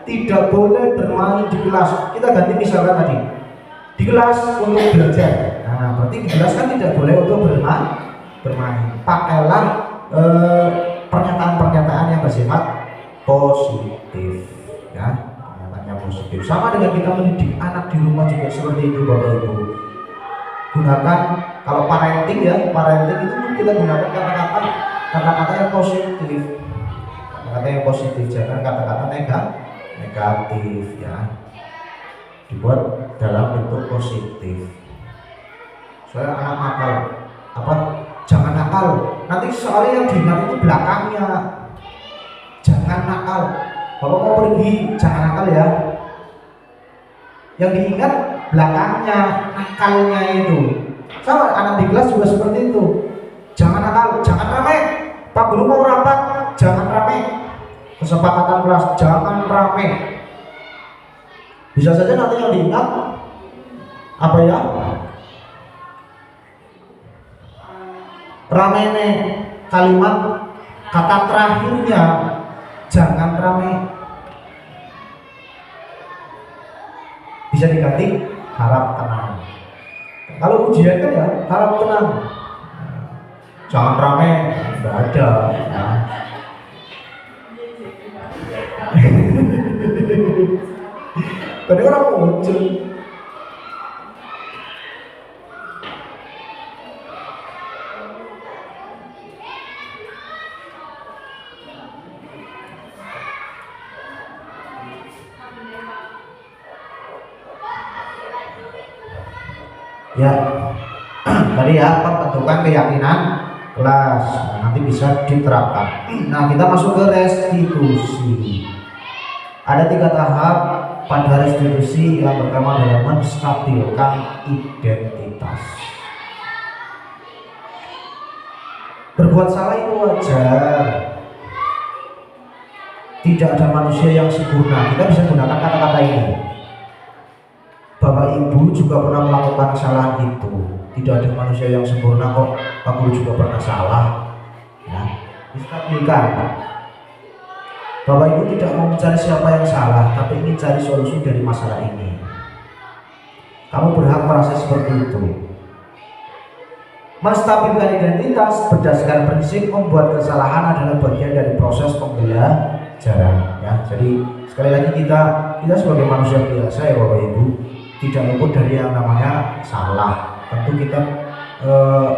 Tidak boleh bermain di kelas. Kita ganti misalkan tadi. Di kelas untuk belajar. Nah, berarti di kelas kan tidak boleh untuk bermain. Pakailah pernyataan-pernyataan yang bersifat positif, ya. Pernyataan yang positif. Sama dengan kita mendidik anak di rumah juga seperti itu, Bapak Ibu. Gunakan kalau parenting ya, parenting itu kita gunakan kata-kata yang positif. Kata-kata yang positif, jangan kata-kata negatif ya. Dibuat dalam bentuk positif. Soalnya anak nakal, jangan nakal. Nanti soalnya yang diingat itu belakangnya. Jangan nakal. Kalau mau pergi, jangan nakal ya. Yang diingat belakangnya, nakalnya itu. Sama anak di kelas juga seperti itu. Jangan nakal, jangan ramai. Pak guru mau rapat, jangan ramai. Kesepakatan kelas, jangan rame. Bisa saja nanti yang diingat apa ya? Ramene kalimat kata terakhirnya jangan rame. Bisa diganti harap tenang. Kalau ujian kan ya harap tenang. Jangan rame, nggak ada. Ya. Tadi orang muncul. Ya, tadi ya pembentukan keyakinan kelas. Nah, nanti bisa diterapkan. Nah, kita masuk ke restitusi. Ada 3 tahap pada restitusi yang pertama adalah menstabilkan identitas. Berbuat salah itu wajar. Tidak ada manusia yang sempurna. Kita bisa gunakan kata-kata ini. Bapak Ibu juga pernah melakukan kesalahan itu. Tidak ada manusia yang sempurna kok. Pak Guru juga pernah salah. Ya, distabilkan. Bapak Ibu tidak mau mencari siapa yang salah, tapi ingin cari solusi dari masalah ini. Kamu berhak merasa seperti itu. Menstabilkan identitas berdasarkan prinsip membuat kesalahan adalah bagian dari proses pembelajaran. Ya, jadi sekali lagi kita sebagai manusia biasa ya Bapak Ibu, tidak luput dari yang namanya salah. Tentu kita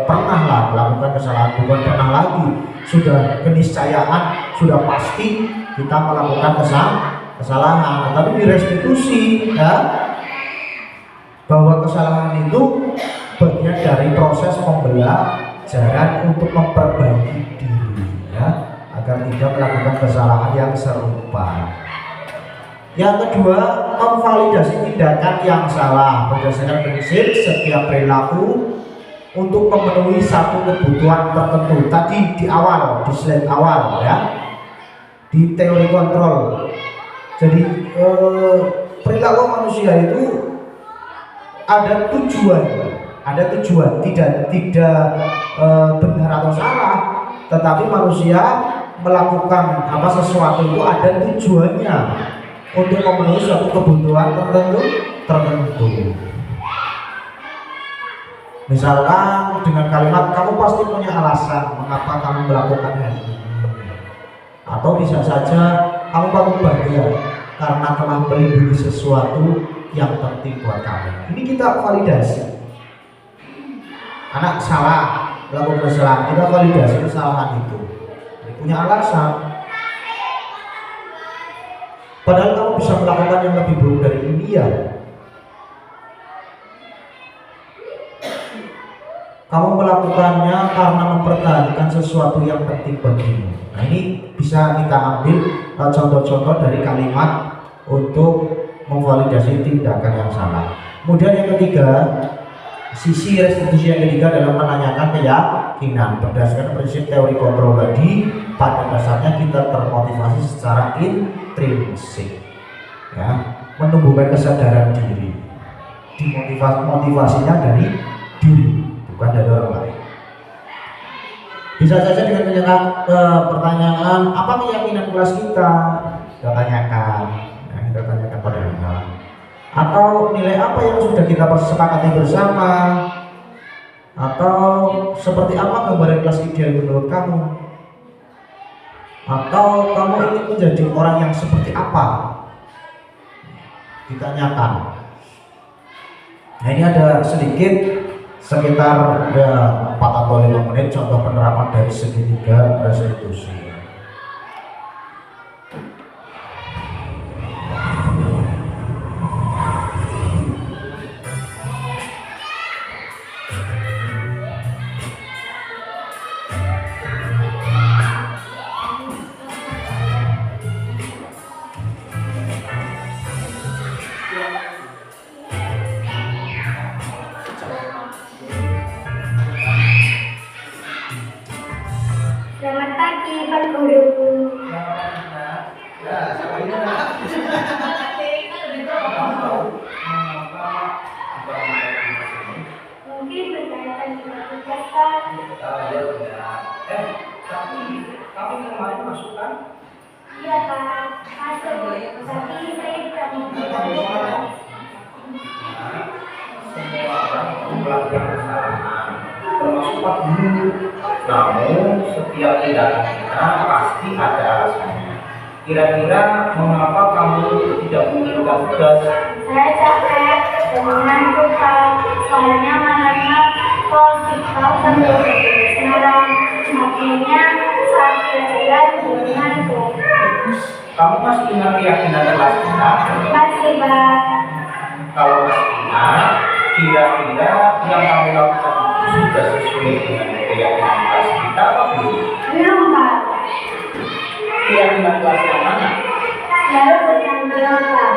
pernah lah melakukan kesalahan, bukan pernah lagi, sudah keniscayaan, sudah pasti kita melakukan kesalahan. Tapi di restitusi ya, bahwa kesalahan itu bagian dari proses pembelajaran untuk memperbaiki diri ya, agar tidak melakukan kesalahan yang serupa. Yang kedua, memvalidasi tindakan yang salah berdasarkan prinsip setiap perilaku untuk memenuhi satu kebutuhan tertentu. Tadi di awal, di slide awal ya, di teori kontrol. Jadi perilaku manusia itu ada tujuan, tidak benar atau salah, tetapi manusia melakukan sesuatu itu ada tujuannya untuk memenuhi suatu kebutuhan tertentu. Misalkan dengan kalimat kamu pasti punya alasan mengapa kamu melakukan hal ini, atau bisa saja kamu patut bangga karena telah melindungi sesuatu yang penting buat kamu. Ini kita validasi. Anak salah melakukan kesalahan, kita validasi kesalahan itu. Dia punya alasan. Padahal kamu bisa melakukan yang lebih buruk dari ini ya. Kamu melakukannya karena mempertahankan sesuatu yang penting bagimu. Nah, ini bisa kita ambil contoh-contoh dari kalimat untuk memvalidasi tindakan yang salah. Kemudian yang ketiga, sisi restitusi yang ketiga adalah menanyakan keyakinan. Berdasarkan prinsip teori kontrol tadi, pada dasarnya kita termotivasi secara intrinsik ya, menumbuhkan kesadaran diri. Motivasinya dari diri, bukan dari orang lain. Bisa saja dengan menanyakan pertanyaan, apa keyakinan kelas kita? Kita tanyakan, kita tanyakan pada anak. Atau nilai apa yang sudah kita sepakati bersama? Atau seperti apa gambaran kelas ideal menurut kamu? Atau kamu ingin menjadi orang yang seperti apa? Ditanyakan. Nah, ini ada sedikit sekitar 4 atau 5 menit contoh penerapan dari segitiga restitusi. Selamat pagi, Pak kemarin masuk kan? Iya Pak, masuk. Tapi saya tidak mau. Semua orang melakukan kesalahan, termasuk Pak Guru. Namun setiap tindakan kita pasti ada alasannya. Kira-kira mengapa kamu tidak mengerjakan tugas? Saya capek dan mengantuk Pak. Soalnya malamnya kau sambil sekarang akhirnya saat belajar juga mengantuk. Kamu masih ingat keyakinan kelas kita? Masih Pak. Kalau masih ingat, kira-kira yang kamu lakukan itu sudah sesuai dengan keyakinan kelas kita apa belum? Belum Pak. Keyakinan kelas yang mana? Lalu bertanggung jawab.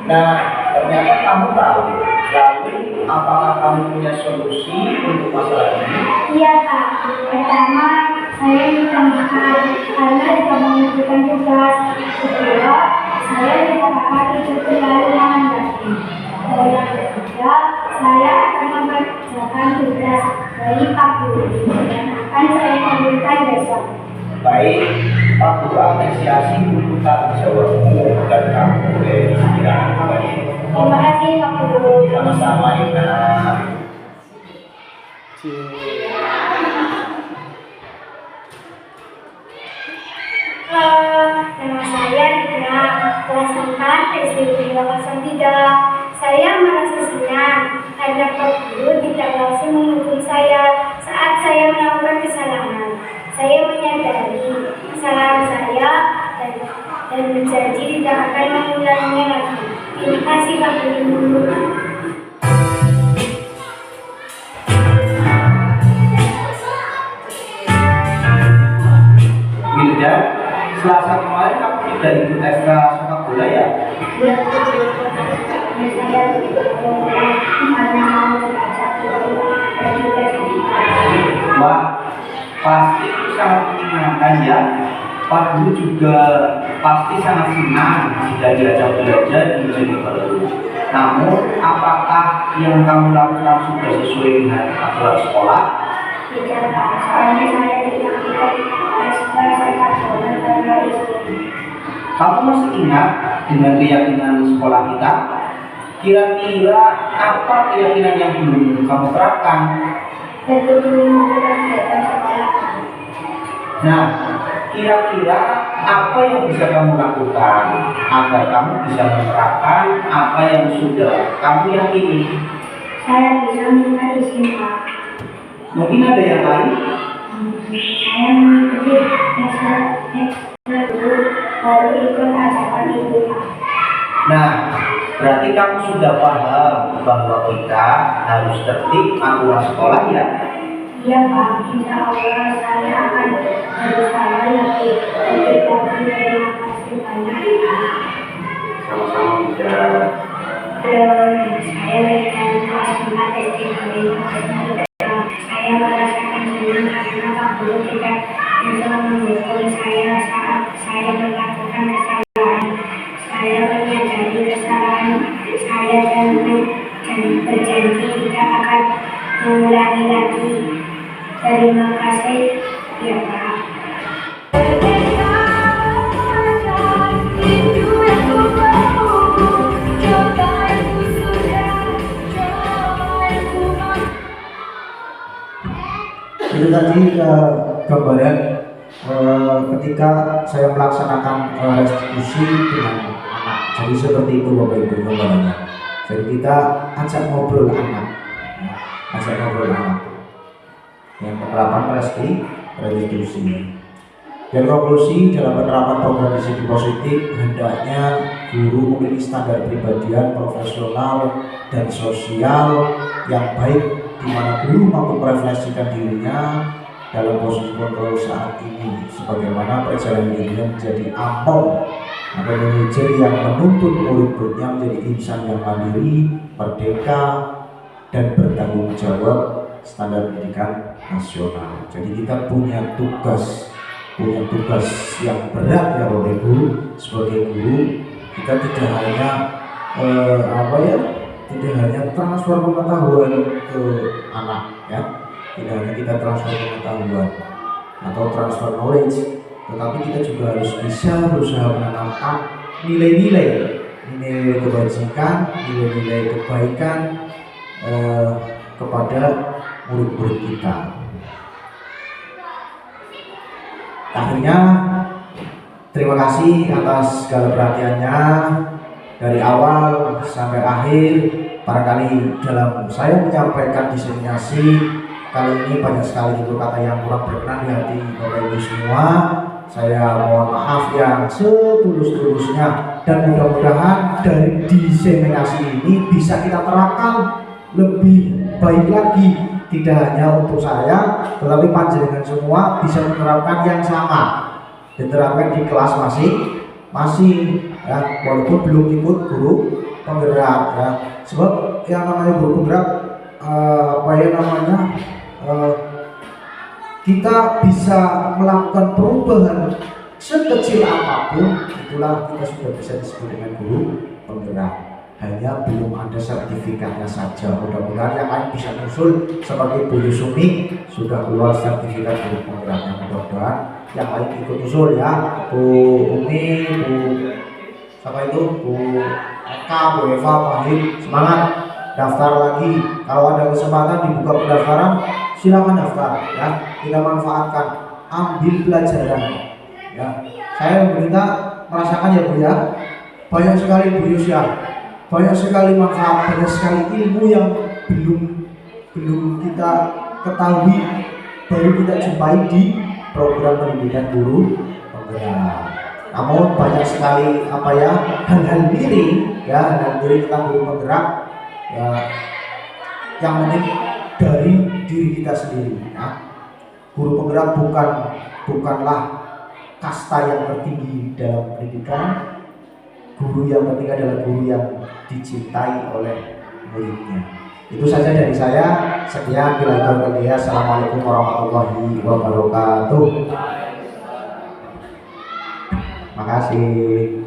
Nah, ternyata kamu tahu. Lalu, apakah kamu punya solusi untuk masalah ini? Iya Pak. Pertama, saya minta maaf karena tidak menunjukkan tugas. Kedua, saya tidak akan ikut kelarangan lagi. Dan yang ketiga, saya akan mengerjakan tugas dari Pak Guru dan akan saya kumpulkan besok. Baik, Pak Guru apresiasi untuk tanggung jawabmu dan kamu boleh istirahat kembali. Terima kasih Pak Guru. Sama-sama, Ina. Nama saya Rina, kelas 4 SD 303. Saya merasa senang karena Pak Guru tidak langsung menghukum saya saat saya melakukan kesalahan. Saya menyadari kesalahan saya dan berjanji tidak akan mengulanginya lagi. Terima kasih Pak Guru. Wilda, Selasa kemarin kamu tidak ikut ekstra sepak bola ya? Ya, saya karena mau belajar Wah, pasti itu sangat menyenangkan ya. Pak Guru juga pasti sangat senang jika diajak belajar di menjadi baru. Namun, apakah yang kamu lakukan sudah sesuai dengan aturan sekolah? tidak Pak, soalnya saya tidak ikut ekstra sepak bola karena itu. Kamu masih ingat dengan keyakinan sekolah kita? Kira-kira apa keyakinan yang belum kamu terapkan? Betul menggunakan kegiatan sekolah. Nah, kira-kira apa yang bisa kamu lakukan agar kamu bisa menerapkan apa yang sudah kamu yakini? Saya bisa minta izin Pak. Mungkin ada yang lain? Saya mengikuti ekstra dulu baru ikut ajakan ibu Pak. Nah, berarti kamu sudah paham bahwa kita harus tertib aturan sekolah ya? Iya Pak, insya Allah saya akan berusaha lebih lagi. Terima kasih banyak Pak. Sama-sama bisa. Saya dengan kelas 4 SD saya merasakan senang karena Pak Guru tidak bisa menghukum saya saat saya melakukan kesalahan. Saya menyadari kesalahan saya dan berjanji tidak akan mengulangi lagi. Terima kasih ya Pak. Itu tadi gambaran ketika saya melaksanakan restitusi dengan anak. Jadi seperti itu Bapak Ibu gambarannya. Jadi kita ajak ngobrol anak, ya, ajak ngobrol anak. Yang penerapan restitusi. Dan konklusi dalam penerapan program disiplin positif hendaknya guru memiliki standar pribadian profesional dan sosial yang baik, di mana guru mampu merefleksikan dirinya dalam posisi kontrol saat ini, sebagaimana perjalanan dirinya menjadi among atau manajer yang menuntut murid-muridnya menjadi insan yang mandiri, merdeka, dan bertanggung jawab standar pendidikan nasional. Jadi kita punya tugas yang berat ya Bapak Ibu sebagai guru. Kita tidak hanya tidak hanya transfer pengetahuan ke anak ya, tidak hanya kita transfer pengetahuan atau transfer knowledge, tetapi kita juga harus bisa berusaha menanamkan nilai-nilai kebajikan, nilai-nilai kebaikan kepada murid-murid kita. Akhirnya terima kasih atas segala perhatiannya dari awal sampai akhir. Barangkali dalam saya menyampaikan diseminasi kali ini banyak sekali itu kata yang kurang berkenan di hati Bapak Ibu semua. Saya mohon maaf yang setulus-tulusnya, dan mudah-mudahan dari diseminasi ini bisa kita terapkan lebih baik lagi, tidak hanya untuk saya tetapi panjenengan semua bisa menerapkan yang sama, diterapkan di kelas masing-masing ya, walaupun belum ikut guru penggerak ya. Sebab yang namanya guru penggerak kita bisa melakukan perubahan sekecil apapun, itulah kita sudah bisa disebut dengan guru penggerak. Hanya belum ada sertifikatnya saja. Mudah-mudahan yang lain bisa nyusul seperti Bu Yusumi sudah keluar sertifikat guru penggeraknya. Mudah-mudahan yang lain ikut nyusul ya. Bu Umi, Bu siapa itu? Bu Eka, Bu Eva, Pak Hid, semangat daftar lagi. Kalau ada kesempatan dibuka pendaftaran, silakan daftar ya. Kita manfaatkan, ambil pelajaran ya. Saya pemerintah merasakan ya Bu ya, banyak sekali Bu Yus ya, banyak sekali manfaat, banyak sekali ilmu yang belum kita ketahui, baru kita jumpai di program pendidikan guru penggerak. Namun banyak sekali hal-hal miring ya, hal-hal miring tentang guru penggerak ya, yang penting dari diri kita sendiri ya. Guru penggerak bukanlah kasta yang tertinggi dalam pendidikan. Guru yang penting adalah guru yang dicintai oleh muridnya. Itu saja dari saya. Sekian, bila itu. Assalamualaikum warahmatullahi wabarakatuh. Makasih.